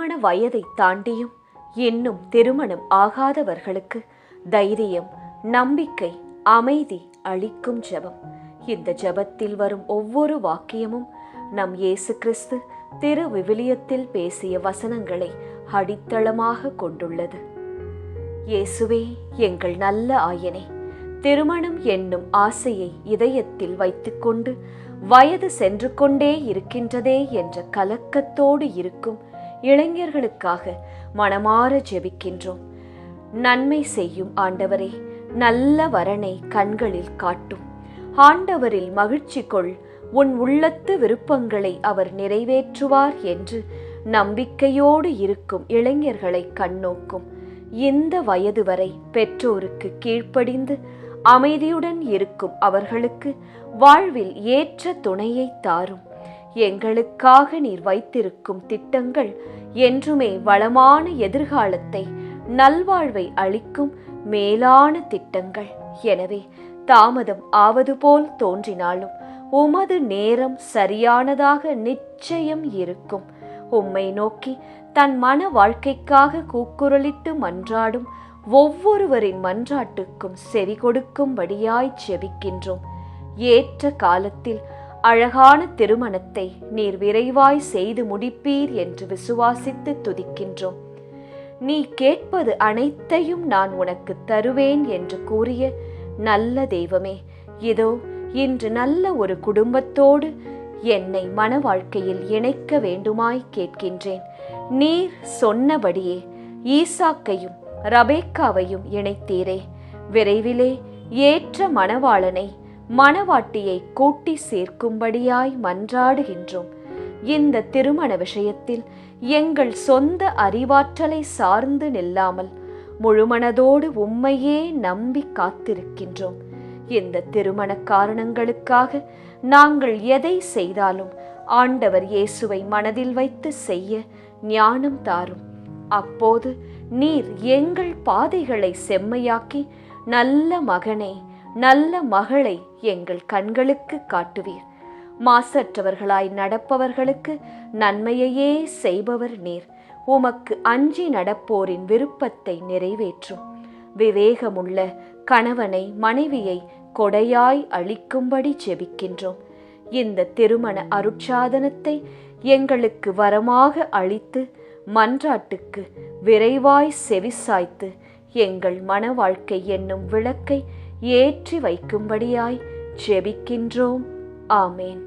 திருமண வயதை தாண்டியும் இன்னும் திருமணம் ஆகாதவர்களுக்கு தைரியம், நம்பிக்கை, அமைதி அளிக்கும் ஜெபம். இந்த ஜெபத்தில் வரும் ஒவ்வொரு வாக்கியமும் நம் இயேசு கிறிஸ்து திரு விவிலியத்தில் பேசிய வசனங்களை அடித்தளமாக கொண்டுள்ளது. இயேசுவே, எங்கள் நல்ல ஆயனே, திருமணம் என்னும் ஆசையை இதயத்தில் வைத்துக்கொண்டு வயது சென்று கொண்டே இருக்கின்றதே என்ற கலக்கத்தோடு இருக்கும் இளைஞர்களுக்காக மனமாற ஜெபிக்கின்றோம். நன்மை செய்யும் ஆண்டவரே, நல்ல வரனை கண்களில் காட்டும். ஆண்டவரில் மகிழ்ச்சி கொள், உன் உள்ளத்து விருப்பங்களை அவர் நிறைவேற்றுவார் என்று நம்பிக்கையோடு இருக்கும் இளைஞர்களை கண்ணோக்கும். இந்த வயது வரை பெற்றோருக்கு கீழ்ப்படிந்து அமைதியுடன் இருக்கும் அவர்களுக்கு வாழ்வில் ஏற்ற துணையை தாரும். எங்களுக்காக நீர் வைத்திருக்கும் திட்டங்கள் என்றுமே வளமான எதிர்காலத்தை, நல்வாழ்வை அளிக்கும் மேலான திட்டங்கள். எனவே தாமதம் ஆவது போல் தோன்றினாலும் உமது நேரம் சரியானதாக நிச்சயம் இருக்கும். உம்மை நோக்கி தன் மன வாழ்க்கைக்காக கூக்குரலிட்டு மன்றாடும் ஒவ்வொருவரின் மன்றாட்டுக்கும் செவி கொடுக்கும்படியாய் ஜெபிக்கின்றோம். ஏற்ற காலத்தில் அழகான திருமணத்தை நீர் விரைவாய் செய்து முடிப்பீர் என்று விசுவாசித்து துதிக்கின்றோம். நீ கேட்பது அனைத்தையும் நான் உனக்கு தருவேன் என்று கூறிய நல்ல தெய்வமே, இதோ இன்று நல்ல ஒரு குடும்பத்தோடு என்னை மன வாழ்க்கையில் இணைக்க வேண்டுமாய் கேட்கின்றேன். நீர் சொன்னபடியே ஈசாக்கையும் ரபேக்காவையும் இணைத்தீரே. விரைவிலே ஏற்ற மணவாளனை, மணவாட்டியை கூட்டி சேர்க்கும்படியாய் மன்றாடுகின்றோம். இந்த திருமண விஷயத்தில் எங்கள் சொந்த அறிவாற்றலை சார்ந்து நில்லாமல் முழுமனதோடு உம்மையே நம்பி காத்திருக்கின்றோம். இந்த திருமண காரணங்களுக்காக நாங்கள் எதை செய்தாலும் ஆண்டவர் இயேசுவை மனதில் வைத்து செய்ய ஞானம் தாரும். அப்போது நீர் எங்கள் பாதைகளை செம்மையாக்கி நல்ல மகனை, நல்ல மகளை எங்கள் கண்களுக்கு காட்டுவீர். மாசற்றவர்களாய் நடப்பவர்களுக்கு நன்மையையே செய்பவர் நீர். உமக்கு அஞ்சி நடப்போரின் விருப்பத்தை நிறைவேற்றும். விவேகமுள்ள கணவனை, மனைவியை கொடையாய் அளிக்கும்படி ஜெபிக்கின்றோம். இந்த திருமண அருட்சாதனத்தை எங்களுக்கு வரமாக அளித்து மன்றாட்டுக்கு விரைவாய் செவிசாய்த்து எங்கள் மன வாழ்க்கை என்னும் விளக்கை ஏற்றி வைக்கும்படியாய் ஜெபிக்கின்றோம். ஆமேன்.